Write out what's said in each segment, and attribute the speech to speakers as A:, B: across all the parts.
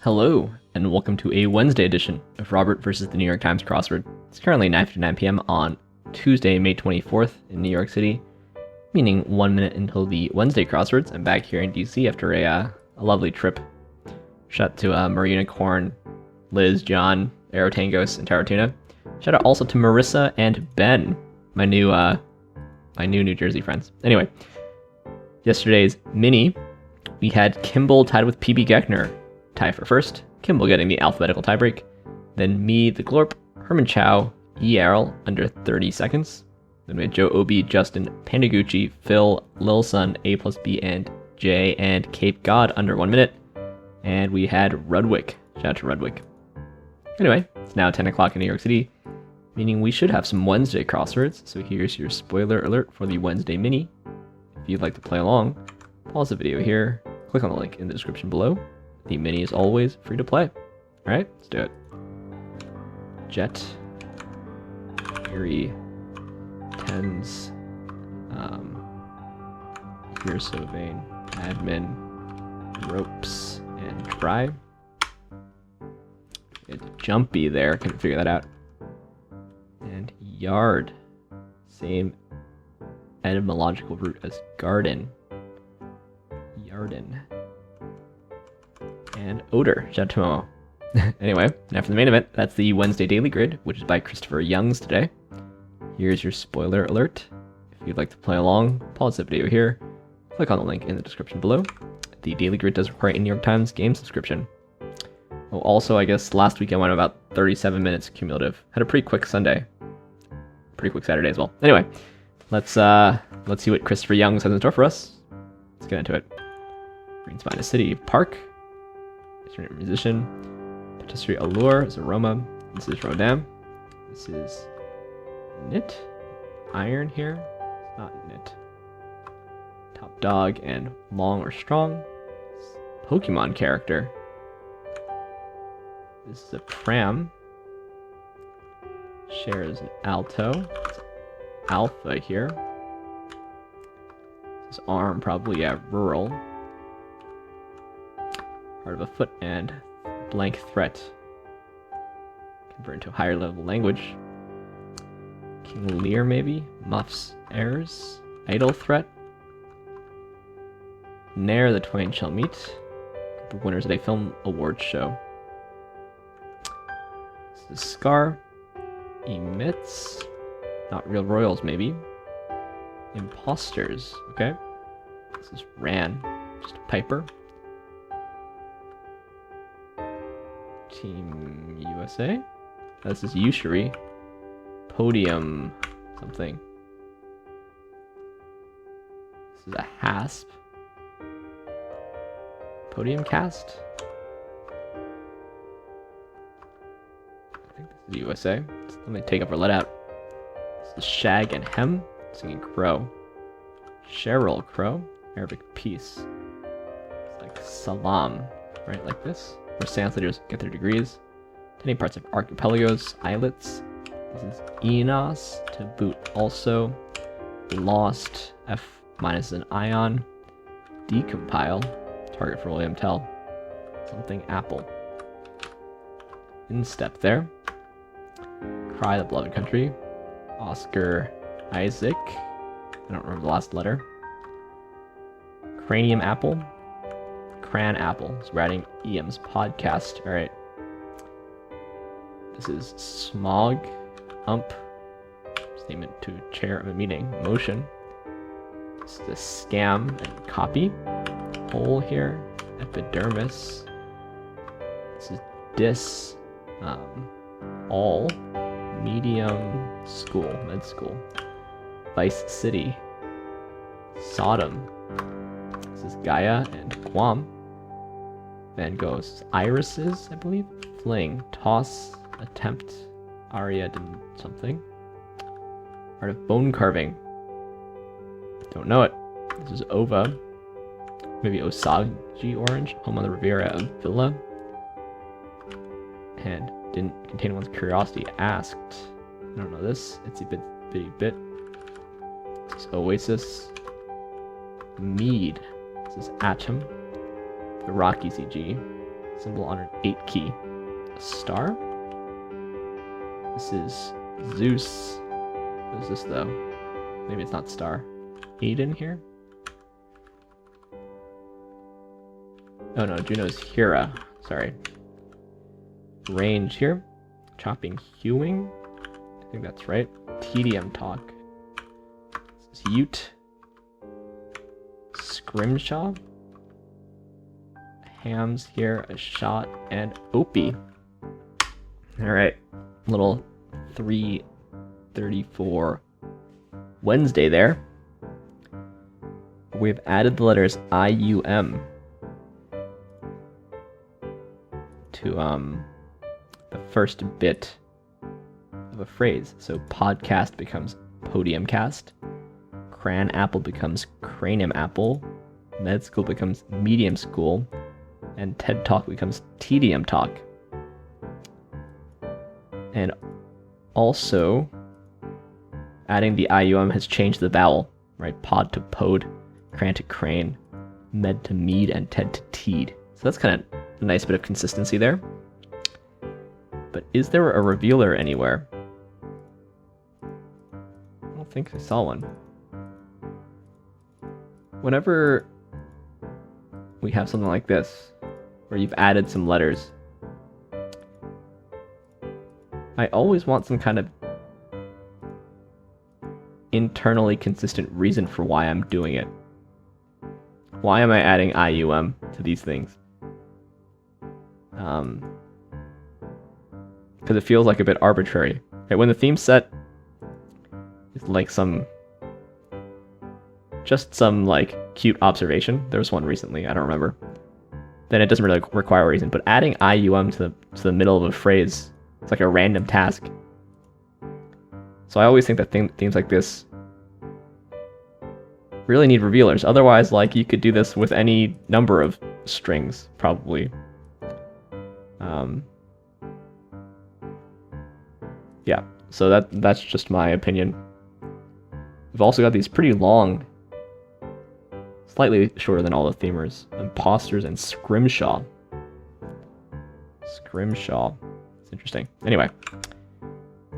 A: Hello, and welcome to a Wednesday edition of Robert versus the New York Times Crossword. It's currently 9:59 p.m. on Tuesday, May 24th in New York City, meaning 1 minute until the Wednesday crosswords. I'm back here in DC after a lovely trip. Shout out to Marina Corn, Liz, John, Aerotangos, and Taratuna. Shout out also to Marissa and Ben, my new New Jersey friends. Anyway, yesterday's mini, we had Kimball tied with PB Geckner. Tie for first, Kimball getting the alphabetical tiebreak. Then me, the Glorp, Herman Chow, E. Errol under 30 seconds. Then we had Joe Obi, Justin, Pandagucci, Phil, Lil Sun, A plus B and J, and Cape God under 1 minute. And we had Rudwick. Shout out to Rudwick. Anyway, it's now 10 o'clock in New York City, meaning we should have some Wednesday crosswords. So here's your spoiler alert for the Wednesday mini. If you'd like to play along, pause the video here, click on the link in the description below. The mini is always free to play. Alright, let's do it. Jet, Erie, Tens, Here's so vain, Admin, Ropes, and Try. It's Jumpy there, couldn't figure that out. And Yard, same etymological root as garden. Yarden. And Odor. Shout out to Momo. Anyway, now for the main event, that's the Wednesday Daily Grid, which is by Christopher Youngs today. Here's your spoiler alert. If you'd like to play along, pause the video here, click on the link in the description below. The Daily Grid does require a New York Times game subscription. Oh, also, I guess last week I went about 37 minutes cumulative. Had a pretty quick Sunday. Pretty quick Saturday as well. Anyway, let's see what Christopher Youngs has in store for us. Let's get into it. Green's finest city, Park. Musician. Patisserie Allure is Aroma. This is Rodin. This is Knit. Iron here. It's not Knit. Top Dog and Long or Strong. Pokemon character. This is a Pram. Cher is an Alto. It's Alpha here. This is Arm, probably, yeah, Rural. Part of a Foot and Blank Threat. Convert into a higher level language. King Lear, maybe? Muffs Heirs. Idle Threat. Ne'er the twain shall meet. The winners at a film awards show. This is Scar. Emits. Not Real Royals, maybe. Imposters. Okay. This is Ran. Just a Piper. Team USA. This is Usury. Podium something. This is a Hasp. Podium Cast. I think this is USA. Let me take up or let out. This is Shag and Hem singing Crow. Cheryl Crow. Arabic Peace. It's like Salam, right? Like this. Where translators get their degrees. Tiny parts of archipelagos, islets. This is Enos to boot also. Lost, F minus an ion. Decompile, target for William Tell. Something Apple. Instep there. Cry the Beloved Country. Oscar Isaac. I don't remember the last letter. Cranium Apple. Cran Apple is writing EM's podcast. Alright. This is Smog. Ump. Statement to chair of a meeting. Motion. This is the Scam and Copy. Hole here. Epidermis. This is Dis. All. Medium. School. Med school. Vice City. Sodom. This is Gaia and Guam. Van Gogh's Irises, I believe. Fling. Toss. Attempt. Aria did something. Art of Bone Carving. Don't know it. This is Ova. Maybe Osage Orange. Home on the Riviera of Villa. And didn't contain one's curiosity. Asked. I don't know this. It's a bitty bit. This is Oasis. Mead. This is Atom. The Rocky CG. symbol on an 8 key. A star? This is Zeus. What is this though? Maybe it's not star. 8 in here? Oh no, Juno's Hera. Sorry. Range here. Chopping, hewing. I think that's right. Tedium talk. This is Ute. Scrimshaw. Hams here, a shot, and Opie. Alright. Little 3:34 Wednesday there. We've added the letters IUM to the first bit of a phrase. So podcast becomes podium cast, cran apple becomes cranium apple, med school becomes medium school, and TED Talk becomes tedium talk. And also, adding the IUM has changed the vowel, right? Pod to pod, cran to crane, med to med, and TED to teed. So that's kind of a nice bit of consistency there. But is there a revealer anywhere? I don't think I saw one. Whenever we have something like this, where you've added some letters, I always want some kind of internally consistent reason for why I'm doing it. Why am I adding IUM to these things? Because it feels like a bit arbitrary. Right? When the theme set is like just some like cute observation. There was one recently, I don't remember. Then it doesn't really require a reason. But adding IUM to the middle of a phrase, it's like a random task. So I always think that themes like this really need revealers. Otherwise, like, you could do this with any number of strings, probably. Yeah, so that's just my opinion. We've also got these pretty long, slightly shorter than all the themers, imposters and scrimshaw. Scrimshaw. It's interesting. Anyway,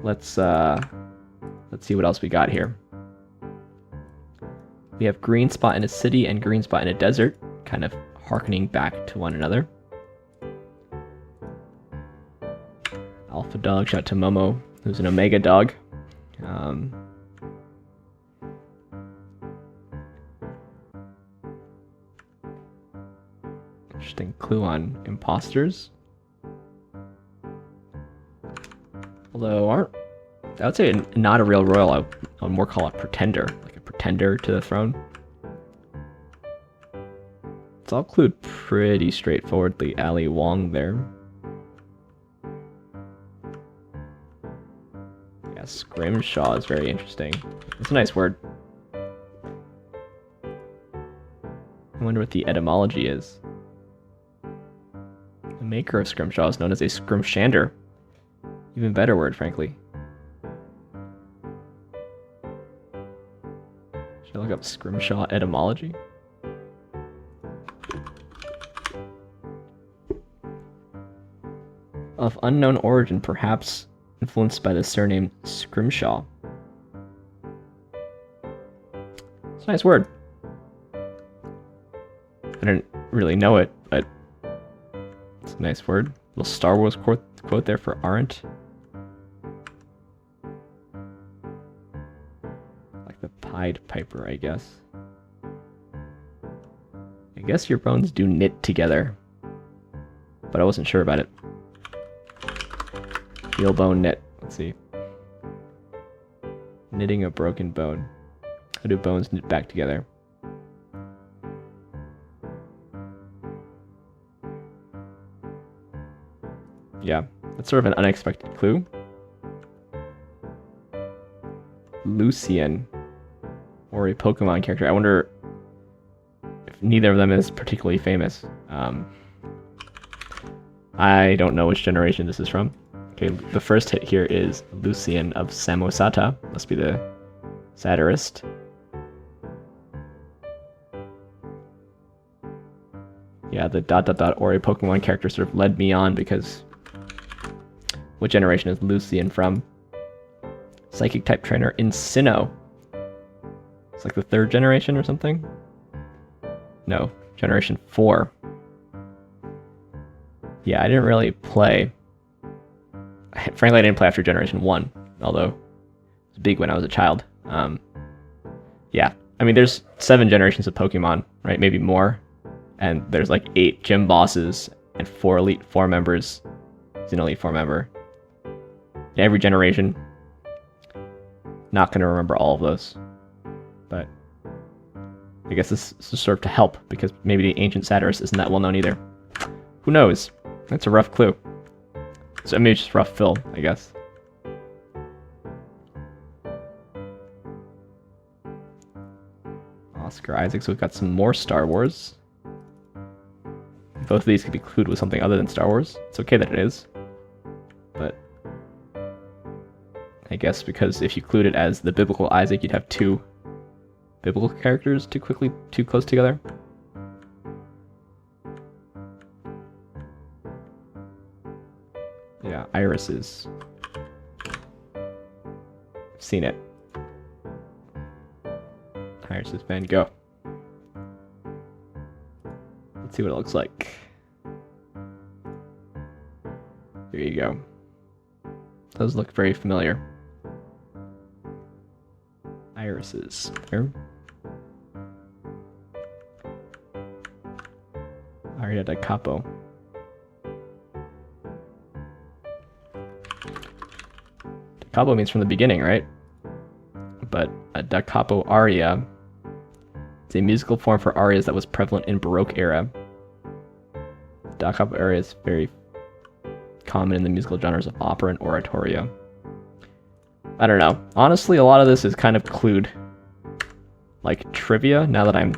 A: let's see what else we got here. We have green spot in a city and green spot in a desert, kind of harkening back to one another. Alpha dog, shout out to Momo, who's an omega dog. Interesting clue on imposters. Although I would say not a real royal, I would more call it pretender, like a pretender to the throne. It's all clued pretty straightforwardly. Ali Wong there. Yeah, scrimshaw is very interesting. It's a nice word. I wonder what the etymology is. The maker of scrimshaw is known as a scrimshander. Even better word, frankly. Should I look up scrimshaw etymology? Of unknown origin, perhaps influenced by the surname Scrimshaw. It's a nice word. I didn't really know it, but it's a nice word. Little Star Wars quote there for aren't. Like the Pied Piper, I guess. I guess your bones do knit together, but I wasn't sure about it. Heel bone knit. Let's see. Knitting a broken bone. How do bones knit back together? Yeah, that's sort of an unexpected clue. Lucian. Or a Pokemon character. I wonder if neither of them is particularly famous. I don't know which generation this is from. Okay, the first hit here is Lucian of Samosata. Must be the satirist. Yeah, the ... Ori Pokemon character sort of led me on because what generation is Lucian from? Psychic type trainer in Sinnoh. It's like the 3rd generation or something? No, generation 4. Yeah, I didn't really play. Frankly, I didn't play after generation 1, although it was big when I was a child. Yeah, I mean, there's 7 generations of Pokemon, right? Maybe more. And there's like 8 gym bosses and 4 Elite 4 members. He's an Elite 4 member. In every generation. Not going to remember all of those. But I guess this is sort of to help, because maybe the ancient satirist isn't that well known either. Who knows? That's a rough clue. So maybe it's just rough fill, I guess. Oscar Isaac, so we've got some more Star Wars. Both of these could be clued with something other than Star Wars. It's okay that it is. But I guess because if you clued it as the biblical Isaac, you'd have 2 biblical characters too close together. Yeah, irises. Seen it. Irises Van Gogh. Let's see what it looks like. There you go. Those look very familiar. Irises. There. Aria da Capo. Da Capo means from the beginning, right? But a da capo aria is a musical form for arias that was prevalent in Baroque era. Da capo aria is very common in the musical genres of opera and oratorio. I don't know. Honestly, a lot of this is kind of clued like trivia now that I'm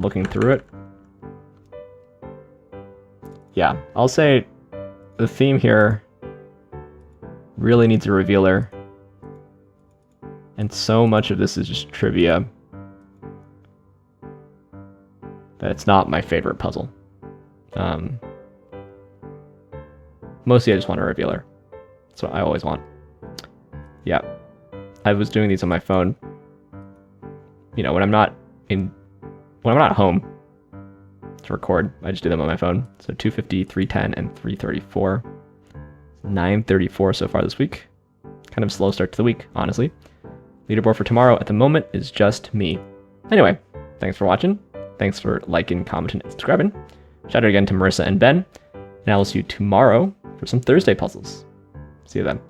A: looking through it. Yeah, I'll say the theme here really needs a revealer. And so much of this is just trivia that it's not my favorite puzzle. Mostly I just want a revealer. That's what I always want. Yeah. I was doing these on my phone. You know, when I'm not home to record, I just do them on my phone. So 250, 310, and 334. 934 so far this week. Kind of a slow start to the week, honestly. Leaderboard for tomorrow at the moment is just me. Anyway, thanks for watching. Thanks for liking, commenting, and subscribing. Shout out again to Marissa and Ben. And I will see you tomorrow for some Thursday puzzles. See you then.